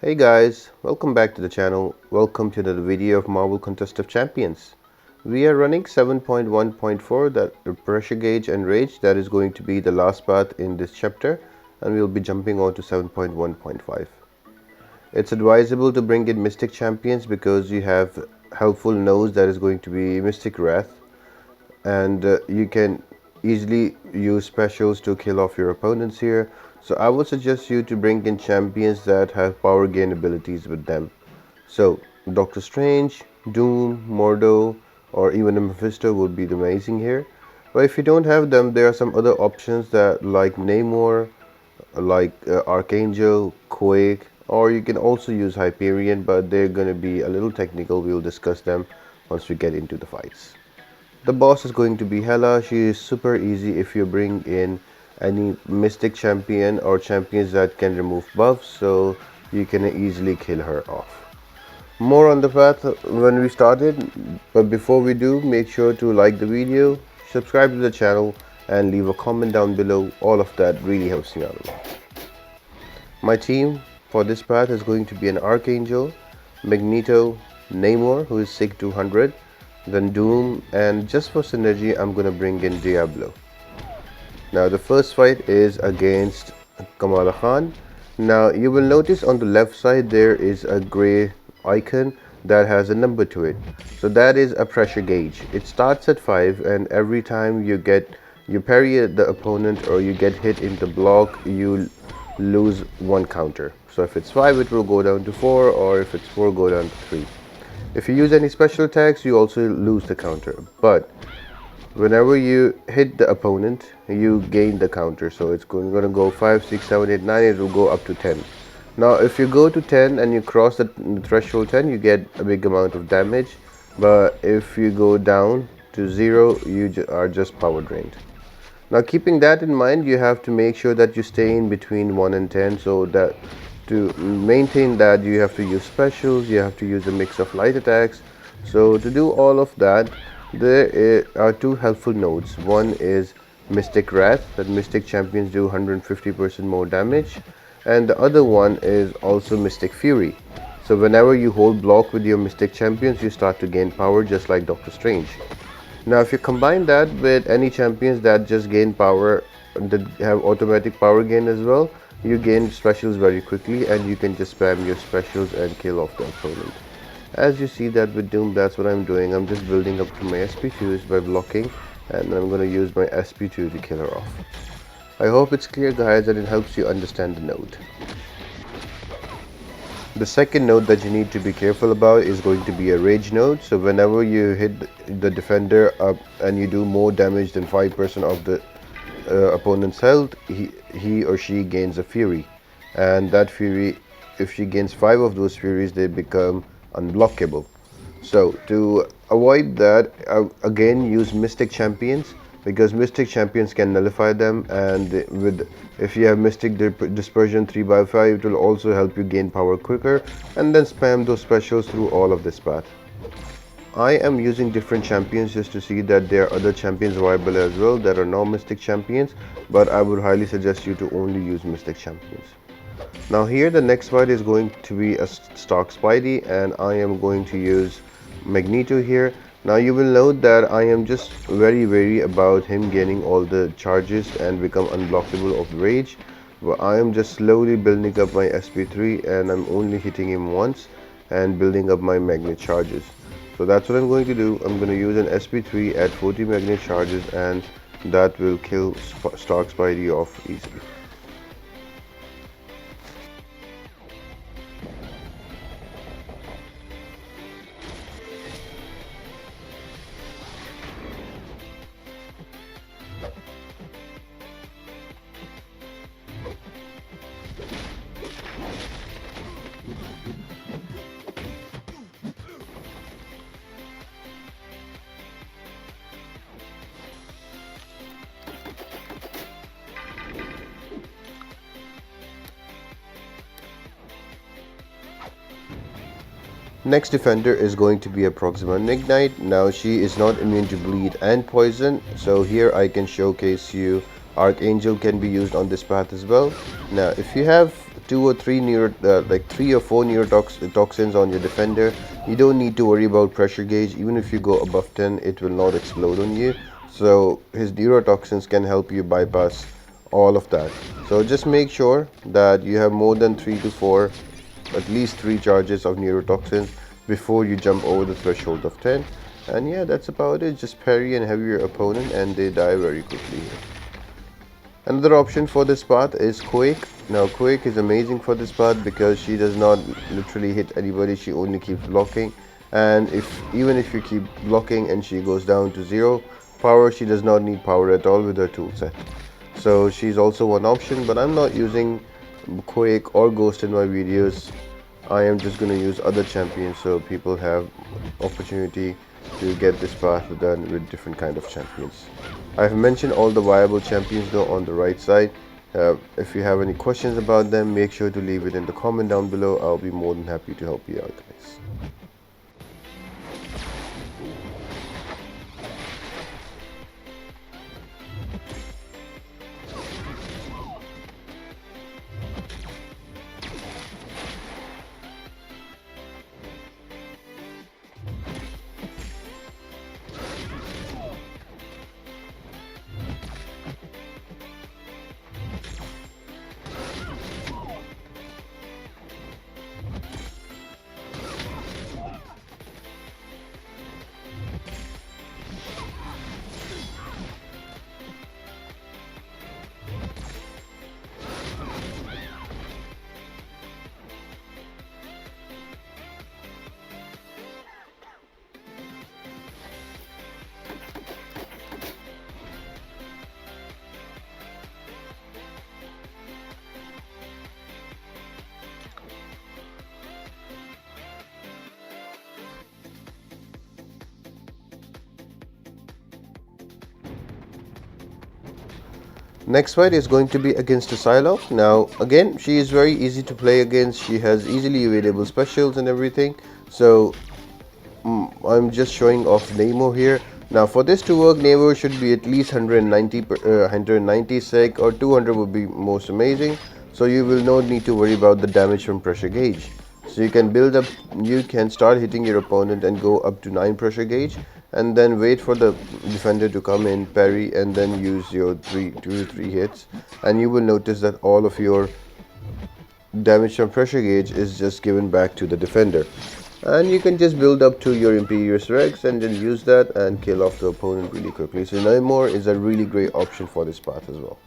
Hey guys, welcome back to the channel. Welcome to another video of Marvel Contest of Champions. We are running 7.1.4, that pressure gauge and rage. That is going to be the last part in this chapter, and we'll be jumping on to 7.1.5. It's advisable to bring in Mystic Champions because you have helpful nodes that is going to be Mystic Wrath, and you can easily use specials to kill off your opponents here. So I would suggest you to bring in champions that have power gain abilities with them. So Doctor Strange, Doom, Mordo, or even a Mephisto would be amazing here. But if you don't have them, there are some other options that like Namor, like Archangel, Quake, or you can also use Hyperion, but they're going to be a little technical. We'll discuss them once we get into the fights. The boss is going to be Hela. She is super easy if you bring in any mystic champion or champions that can remove buffs, so you can easily kill her off. More on the path when we started, but before we do, make sure to like the video, subscribe to the channel, and leave a comment down below. All of that really helps me out a lot. My team for this path is going to be an Archangel, Magneto, Namor, who is SIG 200, then Doom, and just for synergy I'm gonna bring in Diablo. Now the first fight is against Kamala Khan. Now you will notice on the left side there is a gray icon that has a number to it. So that is a pressure gauge. It starts at 5, and every time you parry the opponent or you get hit in the block, you lose one counter. So if it's 5, it will go down to 4, or if it's 4, go down to 3. If you use any special attacks, you also lose the counter, but whenever you hit the opponent, you gain the counter. So it's going to go 5, 6, 7, 8, 9, it will go up to 10. Now if you go to 10 and you cross the threshold 10, you get a big amount of damage, but if you go down to 0, you are just power drained. Now keeping that in mind, you have to make sure that you stay in between 1 and 10, so that to maintain that you have to use specials, you have to use a mix of light attacks. So to do all of that, there are two helpful nodes. One is Mystic Wrath, that Mystic champions do 150% more damage, and the other one is also Mystic Fury. So whenever you hold block with your Mystic champions, you start to gain power just like Doctor Strange. Now if you combine that with any champions that just gain power, that have automatic power gain as well, you gain specials very quickly, and you can just spam your specials and kill off the opponent. As you see that with Doom, that's what I'm doing. I'm just building up to my SP2s by blocking, and I'm going to use my SP2 to kill her off. I hope it's clear guys, and it helps you understand the node. The second node that you need to be careful about is going to be a rage node. So whenever you hit the defender up and you do more damage than 5% of the opponent's health, he or she gains a fury, and that fury, if she gains 5 of those furies, they become unblockable. So to avoid that, again use Mystic champions, because Mystic champions can nullify them, and if you have Mystic Dispersion 3x5, it will also help you gain power quicker, and then spam those specials through all of this path. I am using different champions just to see that there are other champions viable as well that are not Mystic champions, but I would highly suggest you to only use Mystic champions. Now here the next fight is going to be a Stark Spidey, and I am going to use Magneto here. Now you will note that I am just very wary about him gaining all the charges and become unblockable of rage, but I am just slowly building up my SP3, and I'm only hitting him once and building up my magnet charges. So that's what I'm going to do. I'm going to use an SP3 at 40 magnet charges, and that will kill Stark Spidey off easily. Next defender is going to be a Proxima Midnight. Now she is not immune to bleed and poison, so here I can showcase you Archangel can be used on this path as well. Now if you have 2 or 3 like 3 or 4 neurotoxins on your defender, you don't need to worry about pressure gauge. Even if you go above 10, it will not explode on you. So his neurotoxins can help you bypass all of that. So just make sure that you have more than 3 to 4, at least 3 charges of neurotoxins before you jump over the threshold of 10. And yeah, that's about it. Just parry and have your opponent and they die very quickly. Another option for this path is Quake. Now Quake is amazing for this path because she does not literally hit anybody, she only keeps blocking. And even if you keep blocking and she goes down to 0 power, she does not need power at all with her tool set. So she's also one option, but I'm not using Quake or Ghost in my videos. I am just going to use other champions so people have opportunity to get this path done with different kind of champions. I've mentioned all the viable champions though on the right side. If you have any questions about them, make sure to leave it in the comment down below. I'll be more than happy to help you out, guys. Next fight is going to be against a Psylocke. Now again, she is very easy to play against. She has easily available specials and everything. So I'm just showing off Namor here. Now for this to work, Namor should be at least 190 sec or 200 would be most amazing. So you will not need to worry about the damage from pressure gauge. So you can start hitting your opponent and go up to 9 pressure gauge, and then wait for the defender to come in, parry, and then use your 2 to 3 hits, and you will notice that all of your damage from pressure gauge is just given back to the defender. And you can just build up to your Imperious Rex and then use that and kill off the opponent really quickly. So Namor is a really great option for this path as well.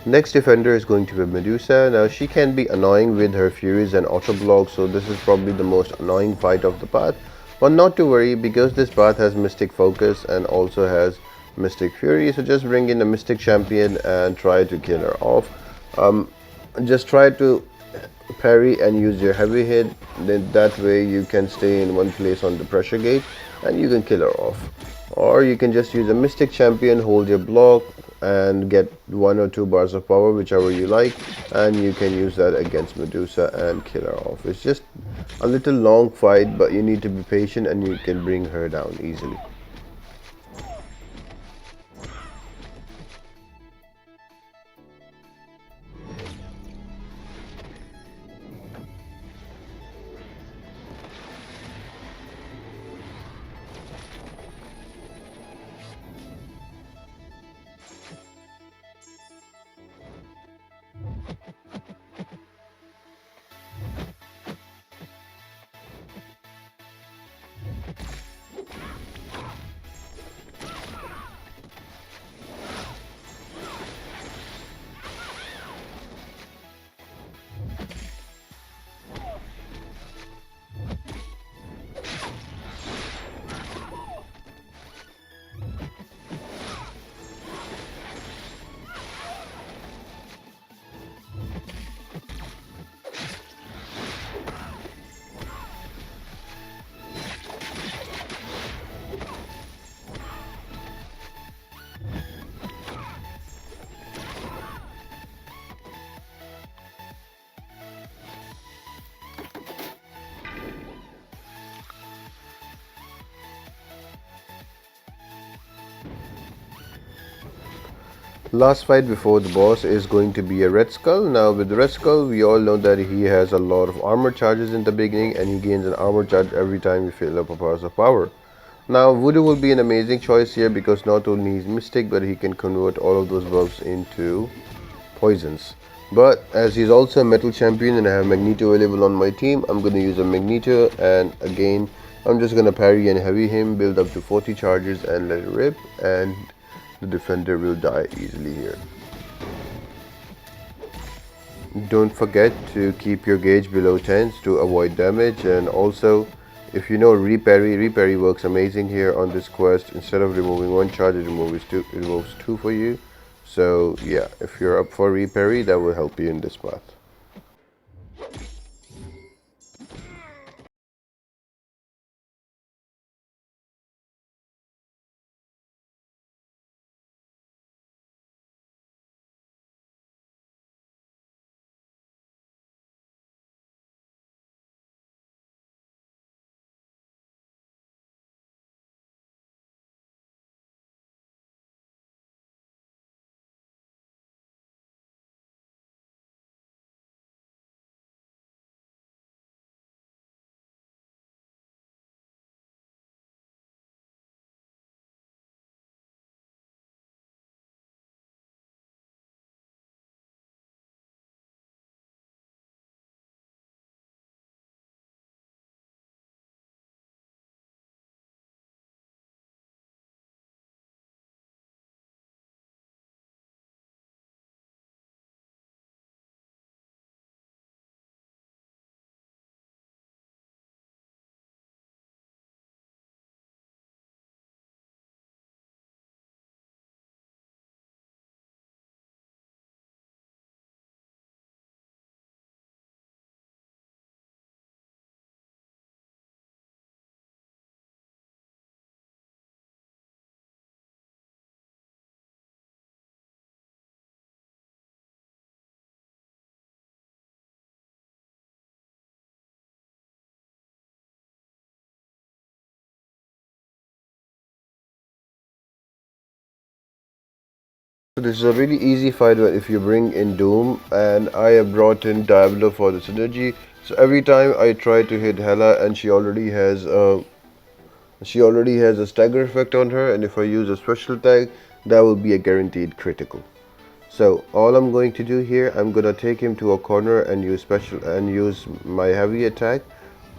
Next defender is going to be Medusa. Now she can be annoying with her Furies and Auto Block, so this is probably the most annoying fight of the path. But not to worry, because this path has Mystic Focus and also has Mystic Fury, so just bring in a Mystic Champion and try to kill her off. Just try to parry and use your heavy hit, then that way you can stay in one place on the pressure gate and you can kill her off. Or you can just use a Mystic Champion, hold your block, and get 1 or 2 bars of power, whichever you like, and you can use that against Medusa and kill her off. It's just a little long fight, but you need to be patient and you can bring her down easily. Last fight before the boss is going to be a Red Skull. Now with the Red Skull, we all know that he has a lot of armor charges in the beginning, and he gains an armor charge every time you fill up a bars of power. Now Voodoo will be an amazing choice here because not only he's Mystic, but he can convert all of those buffs into poisons. But as he's also a metal champion and I have Magneto available on my team, I'm going to use a Magneto, and again I'm just going to parry and heavy him, build up to 40 charges and let it rip, and the defender will die easily here. Don't forget to keep your gauge below 10 to avoid damage, and also if you know reparry works amazing here on this quest. Instead of removing 1 charge, it removes 2 for you. So yeah, if you're up for reparry, that will help you in this path. So this is a really easy fight if you bring in Doom, and I have brought in Diablo for the synergy. So every time I try to hit Hela, and she already has a stagger effect on her, and if I use a special tag, that will be a guaranteed critical. So all I'm going to do here, I'm gonna take him to a corner and use my heavy attack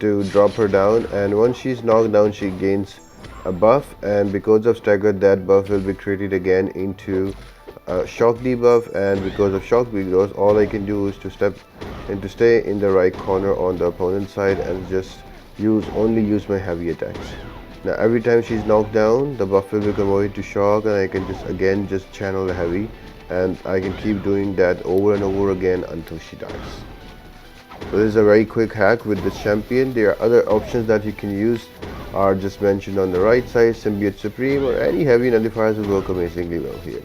to drop her down, and once she's knocked down, she gains a buff, and because of stagger, that buff will be created again into shock debuff, and because of shock debuff, all I can do is to stay in the right corner on the opponent's side and just only use my heavy attacks. Now every time she's knocked down, the buff will be converted to shock, and I can just channel the heavy, and I can keep doing that over and over again until she dies. So this is a very quick hack with this champion. There are other options that you can use, are just mentioned on the right side. Symbiote Supreme or any heavy nullifiers will work amazingly well here.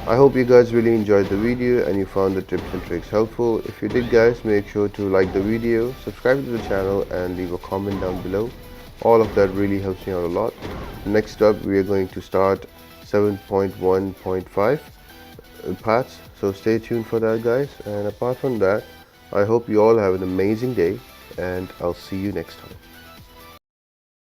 I hope you guys really enjoyed the video and you found the tips and tricks helpful. If you did guys, make sure to like the video, subscribe to the channel and leave a comment down below. All of that really helps me out a lot. Next up we are going to start 7.1.5 parts, so stay tuned for that guys. And apart from that, I hope you all have an amazing day and I'll see you next time.